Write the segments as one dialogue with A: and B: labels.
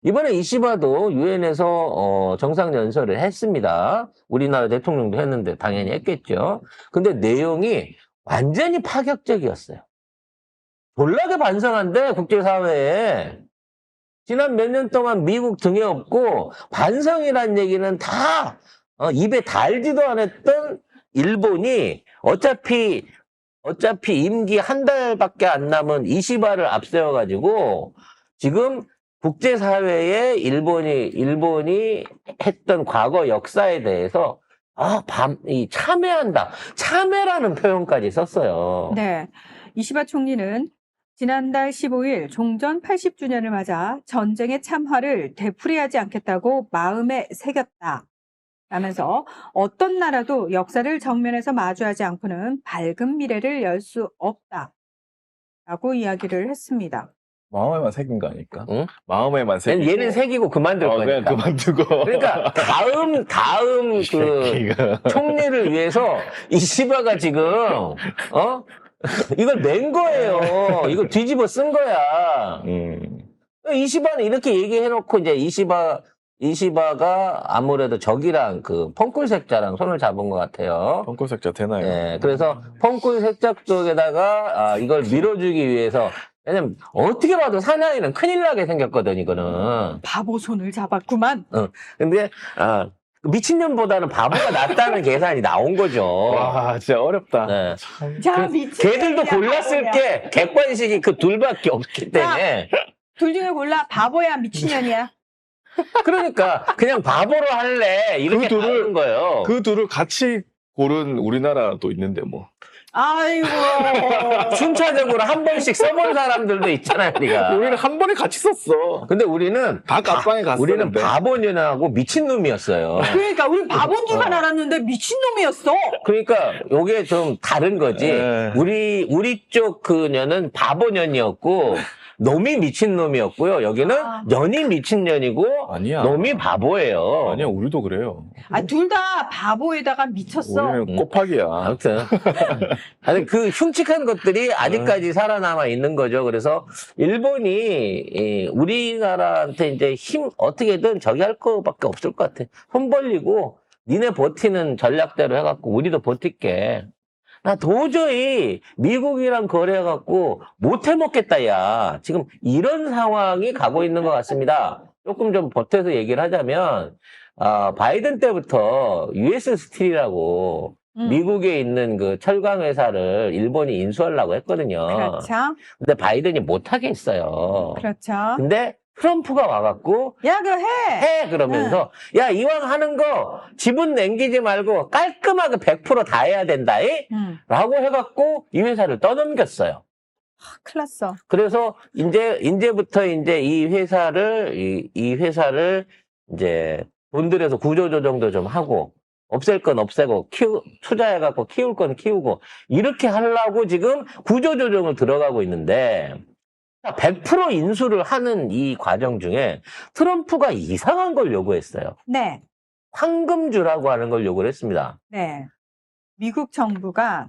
A: 이번에 이시바도 유엔에서 정상연설을 했습니다. 우리나라 대통령도 했는데 당연히 했겠죠. 근데 내용이 완전히 파격적이었어요. 졸라게 반성한데 국제사회에. 지난 몇 년 동안 미국 등에 업고 반성이란 얘기는 다 입에 달지도 않았던 일본이 어차피 임기 한 달밖에 안 남은 이시바를 앞세워가지고 지금 국제사회에 일본이 했던 과거 역사에 대해서 참회한다. 참회라는 표현까지 썼어요.
B: 네. 이시바 총리는 지난달 15일 종전 80주년을 맞아 전쟁의 참화를 되풀이하지 않겠다고 마음에 새겼다. 라면서 어떤 나라도 역사를 정면에서 마주하지 않고는 밝은 미래를 열 수 없다. 라고 이야기를 했습니다.
C: 마음에만 새긴 거 아닐까?
A: 응?
C: 마음에만 새긴
A: 얘는 새기고 그만둘
C: 그냥
A: 거니까.
C: 그만두고.
A: 그러니까 다음 그
C: 새끼가.
A: 총리를 위해서 이시바가 지금 이걸 낸 거예요. 이걸 뒤집어 쓴 거야. 이시바는 이렇게 얘기해놓고 이제 이시바가 아무래도 적이랑 그 펑쿨색자랑 손을 잡은 것 같아요.
C: 펑크색자 되나요?
A: 예, 그래서 펑쿨색자 쪽에다가 이걸 밀어주기 위해서 왜냐면 어떻게 봐도 사나이는 큰일 나게 생겼거든 이거는.
B: 바보 손을 잡았구만.
A: 근데 미친년보다는 바보가 낫다는 계산이 나온 거죠.
C: 와, 진짜 어렵다.
A: 네.
B: 자, 미친.
A: 걔들도 골랐을 게 객관식이 그 둘밖에 없기 때문에.
B: 둘 중에 골라. 바보야, 미친년이야.
A: 그러니까 그냥 바보로 할래 이렇게
C: 그 둘을-
A: 하는 거예요.
C: 그 둘을 같이 고른 우리나라도 있는데 뭐.
B: 아이고.
A: 순차적으로 한 번씩 써본 사람들도 있잖아요, 우리가.
C: 우리는 한 번에 같이 썼어.
A: 근데 우리는
C: 다 깜빵에 갔었는데.
A: 우리는 바보년하고 미친놈이었어요.
B: 그러니까 우리 바본 줄만 알았는데 미친놈이었어.
A: 그러니까 요게 좀 다른 거지.
C: 네.
A: 우리 쪽 그년은 바보년이었고 놈이 미친놈이었고요. 여기는 년이 미친년이고
C: 아니야.
A: 놈이 바보예요.
C: 아니야, 우리도 그래요.
B: 둘 다 바보에다가 미쳤어.
C: 우리는 꼬팍이야.
A: 아무튼 아니 그 흉측한 것들이 아직까지 살아남아 있는 거죠. 그래서 일본이 우리나라한테 이제 어떻게든 저기 할 거밖에 없을 것 같아. 손 벌리고 니네 버티는 전략대로 해갖고 우리도 버틸게. 나 도저히 미국이랑 거래해갖고 못 해먹겠다, 야. 지금 이런 상황이 가고 있는 것 같습니다. 조금 좀 보태서 얘기를 하자면, 바이든 때부터 US 스틸이라고 미국에 있는 그 철강 회사를 일본이 인수하려고 했거든요.
B: 그렇죠.
A: 근데 바이든이 못하게 했어요.
B: 그렇죠.
A: 근데 트럼프가 와갖고,
B: 야, 그거 해.
A: 그러면서 야 이왕 하는 거 지분 남기지 말고 깔끔하게 100% 다 해야 된다 라고 해갖고 이 회사를 떠넘겼어요.
B: 큰일 났어.
A: 그래서 이제부터 이제 이 회사를 이제 돈 들여서 구조조정도 좀 하고 없앨 건 없애고 투자해갖고 키울 건 키우고 이렇게 하려고 지금 구조조정을 들어가고 있는데 100% 인수를 하는 이 과정 중에 트럼프가 이상한 걸 요구했어요.
B: 네.
A: 황금주라고 하는 걸 요구를 했습니다.
B: 네. 미국 정부가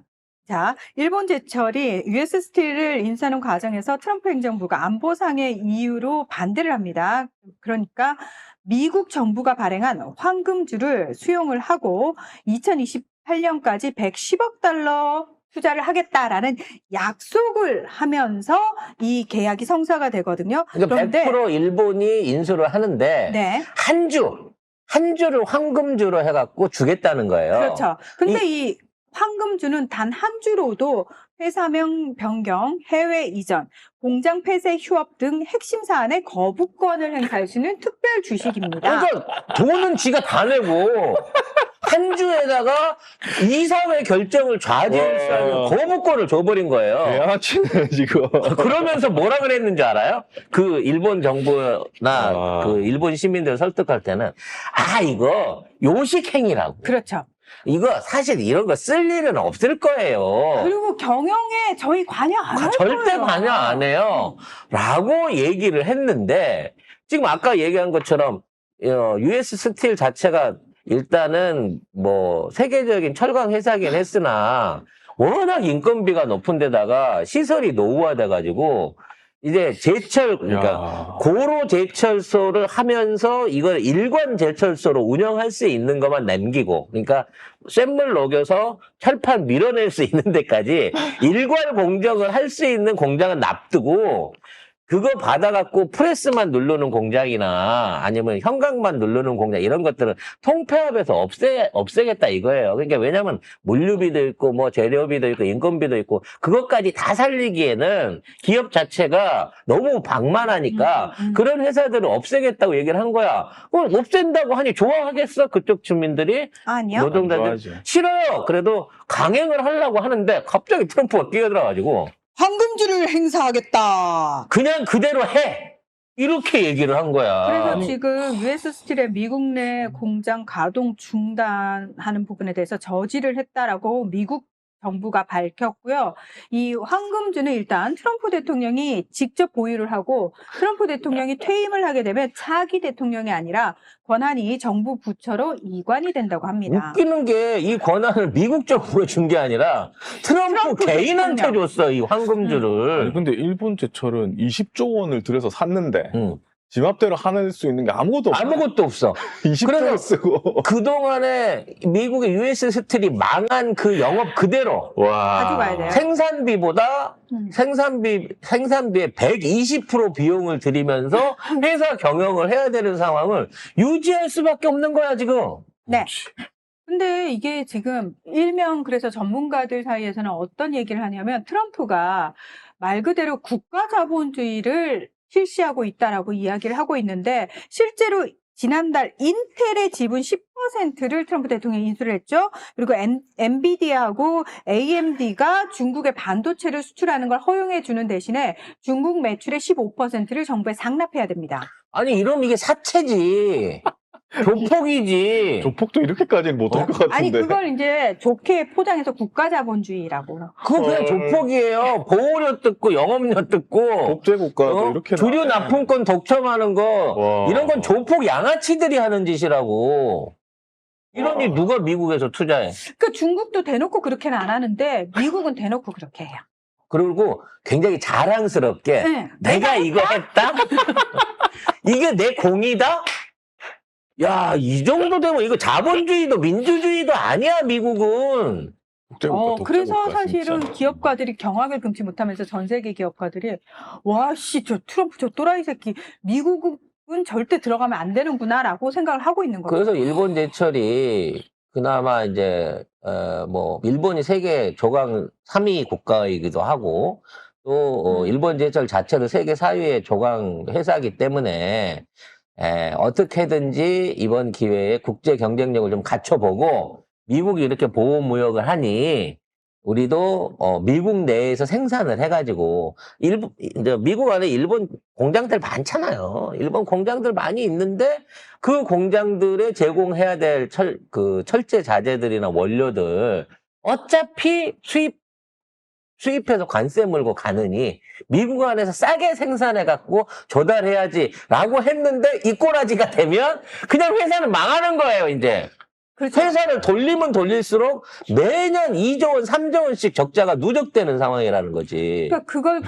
B: 일본 제철이 US 스틸을 인수하는 과정에서 트럼프 행정부가 안보상의 이유로 반대를 합니다. 그러니까 미국 정부가 발행한 황금주를 수용을 하고 2028년까지 110억 달러 투자를 하겠다라는 약속을 하면서 이 계약이 성사가 되거든요.
A: 그러니까
B: 그런데
A: 100% 일본이 인수를 하는데
B: 네.
A: 한 주를 황금주로 해갖고 주겠다는 거예요.
B: 그렇죠. 근데 이 황금주는 단 한 주로도 회사명 변경, 해외 이전, 공장 폐쇄 휴업 등 핵심 사안에 거부권을 행사할 수 있는 특별 주식입니다.
A: 그러니까 돈은 지가 다 내고 한 주에다가 이사회 결정을 좌지할 수 있는
C: 와.
A: 거부권을 줘버린 거예요.
C: 양아치네, 지금.
A: 그러면서 뭐라 그랬는지 알아요? 그 일본 정부나
C: 아.
A: 그 일본 시민들을 설득할 때는 이거 요식행위라고.
B: 그렇죠.
A: 이거 사실 이런 거 쓸 일은 없을 거예요.
B: 그리고 경영에 저희 관여 안 할 거예요.
A: 절대 관여 안 해요. 라고 얘기를 했는데 지금 아까 얘기한 것처럼 US 스틸 자체가 일단은 뭐 세계적인 철강 회사긴 했으나 워낙 인건비가 높은 데다가 시설이 노후화돼 가지고 이제 제철, 그러니까
C: 야.
A: 고로 제철소를 하면서 이걸 일관 제철소로 운영할 수 있는 것만 남기고, 그러니까 쇳물 녹여서 철판 밀어낼 수 있는 데까지 일괄 공정을 할 수 있는 공장은 납두고, 그거 받아갖고 프레스만 누르는 공장이나 아니면 형광만 누르는 공장 이런 것들은 통폐합에서 없애겠다 이거예요. 그러니까 왜냐면 물류비도 있고 뭐 재료비도 있고 인건비도 있고 그것까지 다 살리기에는 기업 자체가 너무 방만하니까 그런 회사들을 없애겠다고 얘기를 한 거야. 그럼 없앤다고 하니 좋아하겠어? 그쪽 주민들이?
B: 아니요.
A: 노동자들
C: 좋아하죠.
A: 싫어요. 그래도 강행을 하려고 하는데 갑자기 트럼프가 끼어들어가지고
B: 황금줄을 행사하겠다.
A: 그냥 그대로 해. 이렇게 얘기를 한 거야.
B: 그래서 지금 US 스틸의 미국 내 공장 가동 중단하는 부분에 대해서 저지를 했다라고 미국 정부가 밝혔고요. 이 황금주는 일단 트럼프 대통령이 직접 보유를 하고 트럼프 대통령이 퇴임을 하게 되면 차기 대통령이 아니라 권한이 정부 부처로 이관이 된다고 합니다.
A: 웃기는 게 이 권한을 미국 정부에 준 게 아니라 트럼프 개인한테
B: 대통령.
A: 줬어, 이
C: 아니,
A: 황금주를.
C: 근데 일본 제철은 20조 원을 들여서 샀는데
A: 응.
C: 지 맘대로 하늘 수 있는 게 아무것도 없어.
A: 아무것도 없어.
C: 20조
A: 그래서
C: 원 쓰고.
A: 그동안에 미국의 US 스틸이 망한 그 영업 그대로
C: 와.
B: 가져가야 돼요.
A: 생산비보다 생산비의 120% 비용을 들이면서 회사 경영을 해야 되는 상황을 유지할 수밖에 없는 거야, 지금.
B: 네. 근데 이게 지금 일명 그래서 전문가들 사이에서는 어떤 얘기를 하냐면 트럼프가 말 그대로 국가 자본주의를 실시하고 있다라고 이야기를 하고 있는데 실제로 지난달 인텔의 지분 10%를 트럼프 대통령이 인수를 했죠. 그리고 엔비디아하고 AMD가 중국에 반도체를 수출하는 걸 허용해 주는 대신에 중국 매출의 15%를 정부에 상납해야 됩니다.
A: 아니, 이러면 이게 사채지. 조폭이지.
C: 조폭도 이렇게까지는 못할 것 같은데.
B: 아니 그걸 이제 좋게 포장해서 국가 자본주의라고.
A: 그거 그냥 조폭이에요. 보호료 뜯고 영업료 뜯고
C: 독재국가도 이렇게
A: 주류
C: 나와요.
A: 납품권 독점하는 거
C: 와.
A: 이런 건 조폭 양아치들이 하는 짓이라고. 이러니 누가 미국에서 투자해?
B: 그 중국도 대놓고 그렇게는 안 하는데 미국은 대놓고 그렇게 해요.
A: 그리고 굉장히 자랑스럽게
B: 네.
A: 내가 이거 했다? 이게 내 공이다? 야, 이 정도 되면 이거 자본주의도 민주주의도 아니야, 미국은.
C: 독재국가,
B: 그래서
C: 독재국가,
B: 사실은
C: 진짜.
B: 기업가들이 경악을 금치 못하면서 전 세계 기업가들이 와, 씨, 저 트럼프 저 또라이 새끼 미국은 절대 들어가면 안 되는구나라고 생각을 하고 있는 거죠.
A: 그래서 일본 제철이 그나마 이제 뭐 일본이 세계 조강 3위 국가이기도 하고 또 일본 제철 자체도 세계 4위의 조강 회사이기 때문에 어떻게든지 이번 기회에 국제 경쟁력을 좀 갖춰보고 미국이 이렇게 보호무역을 하니 우리도 미국 내에서 생산을 해가지고 이제 미국 안에 일본 공장들 많잖아요. 일본 공장들 많이 있는데 그 공장들에 제공해야 될 철제 자재들이나 원료들 어차피 수입해서 관세 물고 가느니 미국 안에서 싸게 생산해갖고 조달해야지라고 했는데 이 꼬라지가 되면 그냥 회사는 망하는 거예요, 이제.
B: 그렇죠.
A: 회사를 돌리면 돌릴수록 매년 2조 원, 3조 원씩 적자가 누적되는 상황이라는 거지.
B: 그러니까 그걸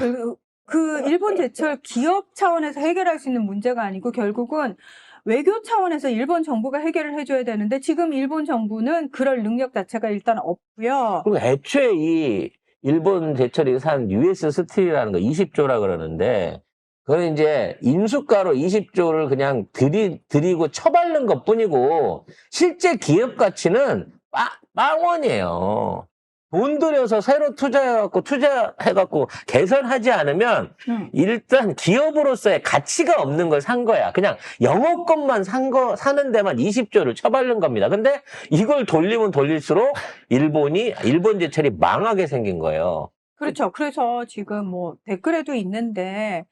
B: 그 일본 제철 기업 차원에서 해결할 수 있는 문제가 아니고 결국은 외교 차원에서 일본 정부가 해결을 해줘야 되는데 지금 일본 정부는 그럴 능력 자체가 일단 없고요.
A: 그리고 애초에 이 일본 제철이 산 US 스틸이라는 거 20조라 그러는데 그건 이제 인수가로 20조를 그냥 들이고 처바른 것 뿐이고 실제 기업 가치는 빵원이에요. 돈 들여서 새로 투자해갖고 개선하지 않으면 일단 기업으로서의 가치가 없는 걸 산 거야. 그냥 영업권만 사는 데만 20조를 처바른 겁니다. 근데 이걸 돌리면 돌릴수록 일본 제철이 망하게 생긴 거예요.
B: 그렇죠. 그래서 지금 뭐 댓글에도 있는데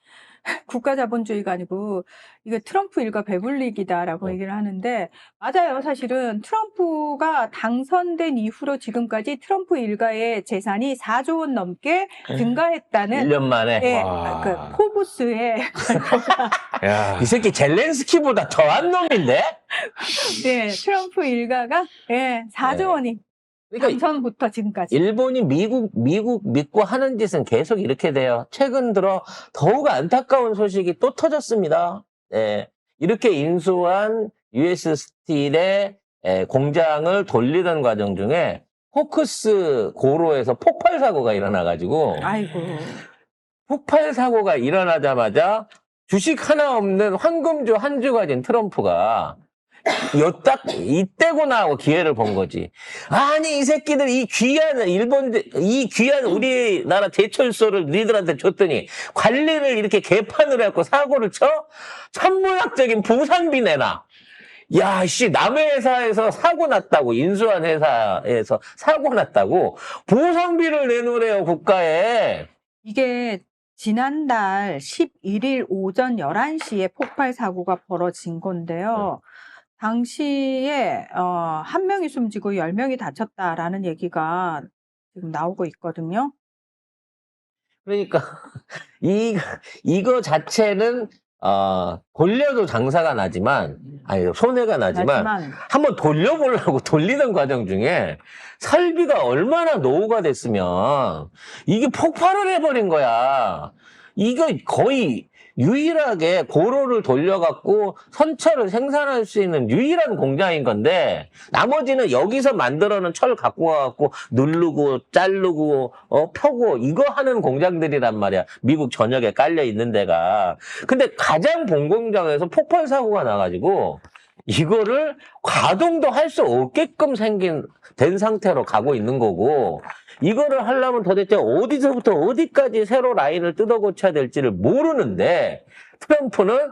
B: 국가 자본주의가 아니고 이게 트럼프 일가 배불리기다라고 얘기를 하는데 맞아요. 사실은 트럼프가 당선된 이후로 지금까지 트럼프 일가의 재산이 4조 원 넘게 증가했다는
A: 1년 만에.
B: 예,
C: 와.
B: 그 포브스의
C: 야.
A: 이 새끼 젤렌스키보다 더한 놈인데?
B: 예, 트럼프 일가가 4조
A: 네.
B: 원이
A: 그러니까
B: 전부터 지금까지.
A: 일본이 미국 믿고 하는 짓은 계속 이렇게 돼요. 최근 들어 더욱 안타까운 소식이 또 터졌습니다. 예, 이렇게 인수한 US 스틸의 공장을 돌리던 과정 중에 호크스 고로에서 폭발 사고가 일어나가지고
B: 아이고.
A: 폭발 사고가 일어나자마자 주식 하나 없는 황금주 한 주 가진 트럼프가 딱 이때구나 하고 기회를 본 거지. 아니 이 새끼들 이 귀한 우리나라 제철소를 니들한테 줬더니 관리를 이렇게 개판을 해갖고 사고를 쳐? 천문학적인 보상비 내놔. 야, 씨, 남의 회사에서 사고 났다고, 인수한 회사에서 사고 났다고, 보상비를 내놓으래요, 국가에.
B: 이게 지난달 11일 오전 11시에 폭발 사고가 벌어진 건데요. 당시에 한 명이 숨지고 10명이 다쳤다라는 얘기가 지금 나오고 있거든요.
A: 그러니까, 이거 자체는, 돌려도 장사가 나지만, 아니, 손해가 나지만,
B: 하지만
A: 한번 돌려보려고 돌리는 과정 중에 설비가 얼마나 노후가 됐으면 이게 폭발을 해버린 거야. 이거 거의 유일하게 고로를 돌려갖고 선철을 생산할 수 있는 유일한 공장인 건데 나머지는 여기서 만들어놓은 철 갖고 와갖고 누르고 자르고 펴고 이거 하는 공장들이란 말이야. 미국 전역에 깔려 있는 데가. 근데 가장 본 공장에서 폭발 사고가 나가지고 이거를 가동도 할 수 없게끔 된 상태로 가고 있는 거고, 이거를 하려면 도대체 어디서부터 어디까지 새로 라인을 뜯어 고쳐야 될지를 모르는데, 트럼프는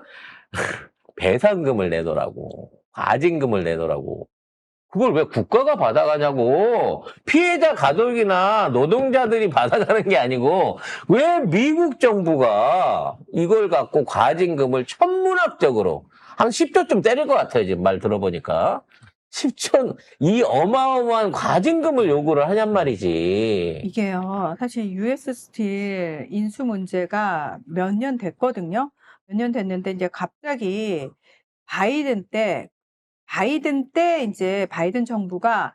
A: 배상금을 내더라고. 과징금을 내더라고. 그걸 왜 국가가 받아가냐고. 피해자 가족이나 노동자들이 받아가는 게 아니고, 왜 미국 정부가 이걸 갖고 과징금을 천문학적으로 한 10조쯤 때릴 것 같아요, 지금 말 들어보니까. 10조, 이 어마어마한 과징금을 요구를 하냔 말이지.
B: 이게요, 사실 US 스틸 인수 문제가 몇 년 됐거든요. 몇 년 됐는데 이제 갑자기 바이든 때 이제 바이든 정부가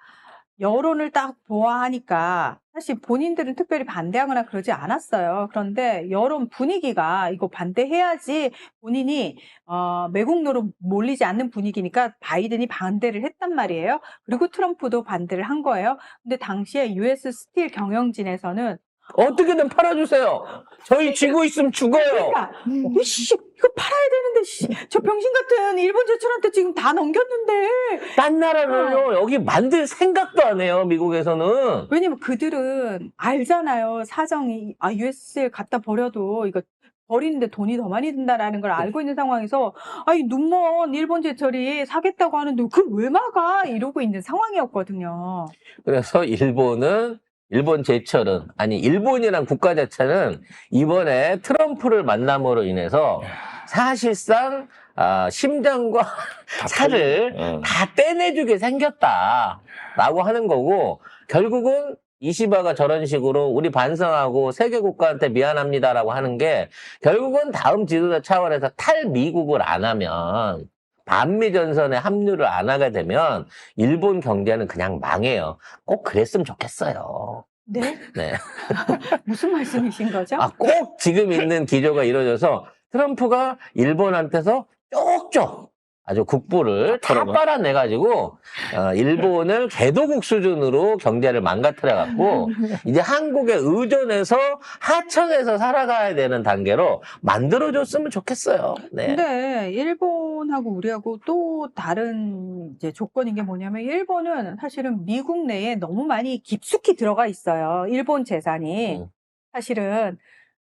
B: 여론을 딱 보아하니까 사실 본인들은 특별히 반대하거나 그러지 않았어요. 그런데 여론 분위기가 이거 반대해야지 본인이 매국노로 몰리지 않는 분위기니까 바이든이 반대를 했단 말이에요. 그리고 트럼프도 반대를 한 거예요. 근데 당시에 US 스틸 경영진에서는
A: 어떻게든 팔아주세요. 저희 쥐고 있으면 죽어요.
B: 그러니까 씨, 이거 팔아야 되는데 씨, 저 병신 같은 일본 제철한테 지금 다 넘겼는데.
A: 딴 나라는요, 여기 만들 생각도 안 해요, 미국에서는.
B: 왜냐면 그들은 알잖아요. 사정이 US에 갖다 버려도 이거 버리는데 돈이 더 많이 든다라는 걸 알고 있는 상황에서 아니 눈먼 일본 제철이 사겠다고 하는데 그걸 왜 막아? 이러고 있는 상황이었거든요.
A: 그래서 일본 제철은, 아니, 일본이란 국가 자체는 이번에 트럼프를 만남으로 인해서 사실상, 심장과 살을 다 떼내주게 생겼다라고 하는 거고, 결국은 이시바가 저런 식으로 우리 반성하고 세계 국가한테 미안합니다라고 하는 게, 결국은 다음 지도자 차원에서 탈미국을 안 하면, 반미 전선에 합류를 안 하게 되면 일본 경제는 그냥 망해요. 꼭 그랬으면 좋겠어요.
B: 네?
A: 네.
B: 무슨 말씀이신 거죠?
A: 꼭 지금 있는 기조가 이루어져서 트럼프가 일본한테서 쪽쪽 아주 국부를 다 빨아내가지고 일본을 개도국 수준으로 경제를 망가뜨려갖고 이제 한국에 의존해서 하청해서 살아가야 되는 단계로 만들어줬으면 좋겠어요. 네.
B: 근데 일본하고 우리하고 또 다른 이제 조건인 게 뭐냐면 일본은 사실은 미국 내에 너무 많이 깊숙이 들어가 있어요. 일본 재산이 사실은.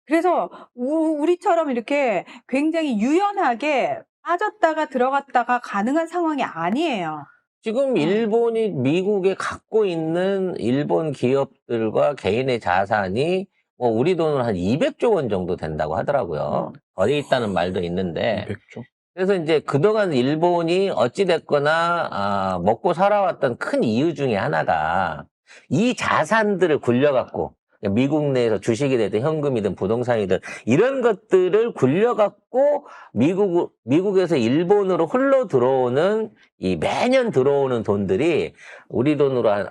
B: 그래서 우리처럼 이렇게 굉장히 유연하게 빠졌다가 들어갔다가 가능한 상황이 아니에요.
A: 지금 일본이 미국에 갖고 있는 일본 기업들과 개인의 자산이 뭐 우리 돈으로 한 200조 원 정도 된다고 하더라고요. 거기 있다는 말도 있는데.
C: 200조?
A: 그래서 이제 그동안 일본이 어찌됐거나 먹고 살아왔던 큰 이유 중에 하나가 이 자산들을 굴려갖고 미국 내에서 주식이 되든 현금이든 부동산이든 이런 것들을 굴려갖고 미국에서 일본으로 흘러 들어오는 이 매년 들어오는 돈들이 우리 돈으로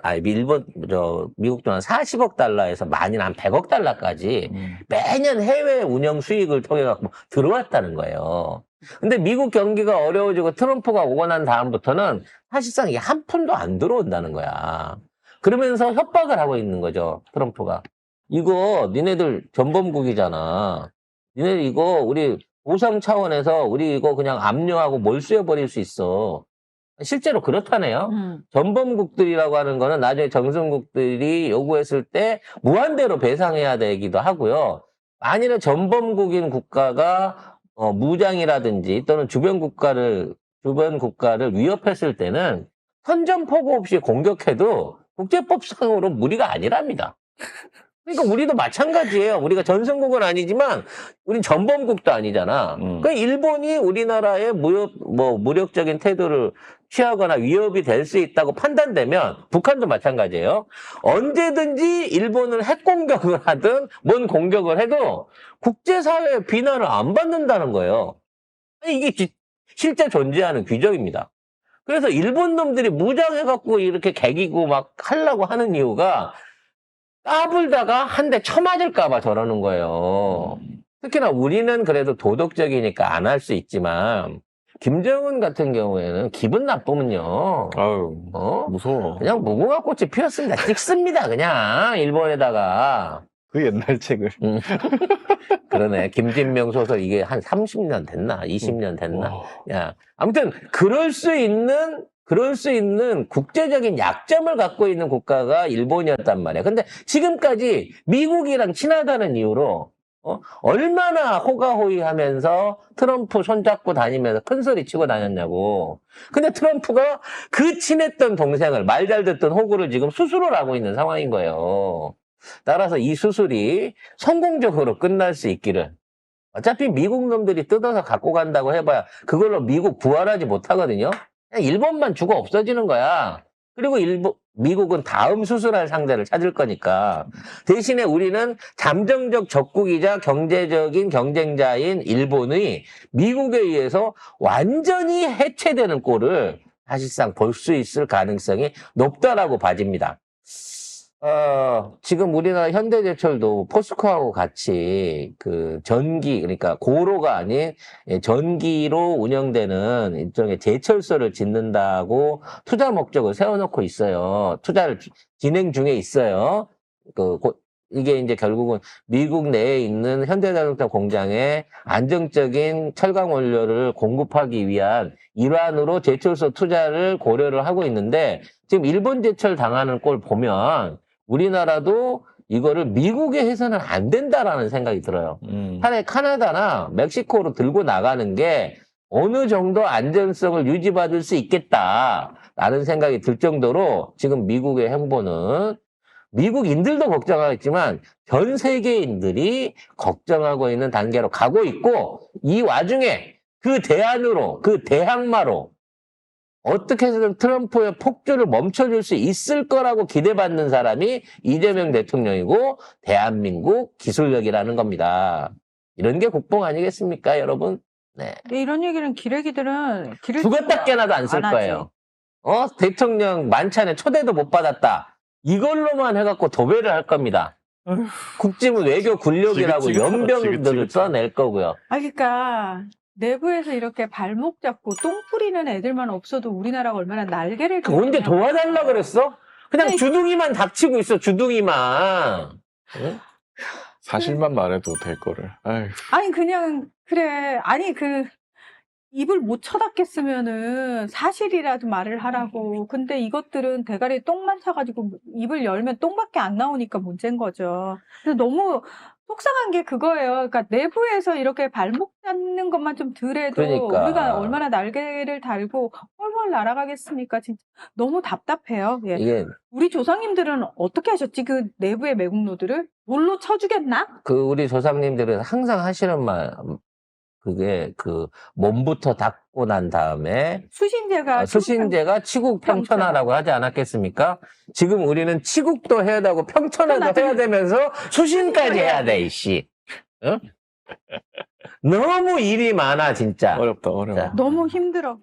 A: 미국 돈 한 40억 달러에서 많이는 한 100억 달러까지 매년 해외 운영 수익을 통해 갖고 들어왔다는 거예요. 근데 미국 경기가 어려워지고 트럼프가 오고 난 다음부터는 사실상 이게 한 푼도 안 들어온다는 거야. 그러면서 협박을 하고 있는 거죠, 트럼프가. 이거 니네들 전범국이잖아. 니네 이거 우리 보상 차원에서 우리 이거 그냥 압류하고 몰수해버릴 수 있어. 실제로 그렇다네요. 전범국들이라고 하는 거는 나중에 정선국들이 요구했을 때 무한대로 배상해야 되기도 하고요. 만일에 전범국인 국가가 무장이라든지 또는 주변 국가를 위협했을 때는 선전포고 없이 공격해도 국제법상으로 무리가 아니랍니다. 그러니까 우리도 마찬가지예요. 우리가 전선국은 아니지만 우린 전범국도 아니잖아. 그러니까 일본이 우리나라의 무력적인 태도를 취하거나 위협이 될 수 있다고 판단되면 북한도 마찬가지예요. 언제든지 일본을 핵 공격을 하든 뭔 공격을 해도 국제사회의 비난을 안 받는다는 거예요. 아니, 이게 실제 존재하는 규정입니다. 그래서 일본 놈들이 무장해갖고 이렇게 개기고 막 하려고 하는 이유가 까불다가 한 대 쳐맞을까봐 저러는 거예요. 특히나 우리는 그래도 도덕적이니까 안 할 수 있지만 김정은 같은 경우에는 기분 나쁘면요.
C: 아유, 무서워.
A: 그냥 무궁화 꽃이 피었습니다. 찍습니다. 그냥 일본에다가.
C: 그 옛날 책을.
A: 그러네. 김진명 소설 이게 한 30년 됐나? 20년 됐나? 야, 아무튼 그럴 수 있는 국제적인 약점을 갖고 있는 국가가 일본이었단 말이야. 근데 지금까지 미국이랑 친하다는 이유로 얼마나 호가호위하면서 트럼프 손잡고 다니면서 큰소리 치고 다녔냐고. 근데 트럼프가 그 친했던 동생을 말 잘 듣던 호구를 지금 수술을 하고 있는 상황인 거예요. 따라서 이 수술이 성공적으로 끝날 수 있기를. 어차피 미국 놈들이 뜯어서 갖고 간다고 해봐야 그걸로 미국 부활하지 못하거든요. 그냥 일본만 죽어 없어지는 거야. 그리고 미국은 다음 수술할 상대를 찾을 거니까. 대신에 우리는 잠정적 적국이자 경제적인 경쟁자인 일본이 미국에 의해서 완전히 해체되는 꼴을 사실상 볼 수 있을 가능성이 높다라고 봐집니다. 지금 우리나라 현대제철도 포스코하고 같이 그 그러니까 고로가 아닌 전기로 운영되는 일종의 제철소를 짓는다고 투자 목적을 세워놓고 있어요. 투자를 진행 중에 있어요. 이게 이제 결국은 미국 내에 있는 현대자동차 공장에 안정적인 철강 원료를 공급하기 위한 일환으로 제철소 투자를 고려를 하고 있는데 지금 일본 제철 당하는 꼴 보면 우리나라도 이거를 미국에 해서는 안 된다라는 생각이 들어요. 차라리 카나다나 멕시코로 들고 나가는 게 어느 정도 안전성을 유지받을 수 있겠다라는 생각이 들 정도로 지금 미국의 행보는 미국인들도 걱정하겠지만 전 세계인들이 걱정하고 있는 단계로 가고 있고 이 와중에 그 대항마로 어떻게 해서든 트럼프의 폭주를 멈춰줄 수 있을 거라고 기대받는 사람이 이재명 대통령이고 대한민국 기술력이라는 겁니다. 이런 게 국뽕 아니겠습니까, 여러분? 네.
B: 근데 이런 얘기는 기레기들은
A: 죽었다 깨나도 안 쓸 거예요. 대통령 만찬에 초대도 못 받았다. 이걸로만 해갖고 도배를 할 겁니다. 국지문 외교 군력이라고 연병들을 써낼 거고요.
B: 그러니까 내부에서 이렇게 발목 잡고 똥 뿌리는 애들만 없어도 우리나라가 얼마나 날개를
A: 언제 도와달라 그랬어? 그냥
B: 아니,
A: 주둥이만 닥치고 있어, 주둥이만. 응?
C: 사실만 말해도 될 거를. 아유.
B: 아니 그냥 그래. 아니 입을 못 쳐닫겠으면은 사실이라도 말을 하라고. 근데 이것들은 대가리에 똥만 차가지고 입을 열면 똥밖에 안 나오니까 문제인 거죠. 근데 너무 속상한 게 그거예요. 그러니까 내부에서 이렇게 발목 잡는 것만 좀 덜해도
A: 그러니까.
B: 우리가 얼마나 날개를 달고 헐헐 날아가겠습니까? 진짜 너무 답답해요. 예.
A: 이게
B: 우리 조상님들은 어떻게 하셨지? 그 내부의 매국노들을? 돌로 쳐주겠나?
A: 우리 조상님들은 항상 하시는 말, 그게 그 몸부터 닦고 난 다음에
B: 수신제가
A: 수신제가 치국 평천하라고 하지 않았겠습니까? 지금 우리는 치국도 해야 되고 평천화도 해야 되면서 수신까지 해야 돼, 이씨. 응? 너무 일이 많아, 진짜.
C: 어렵다, 어려워.
A: 자.
B: 너무 힘들어.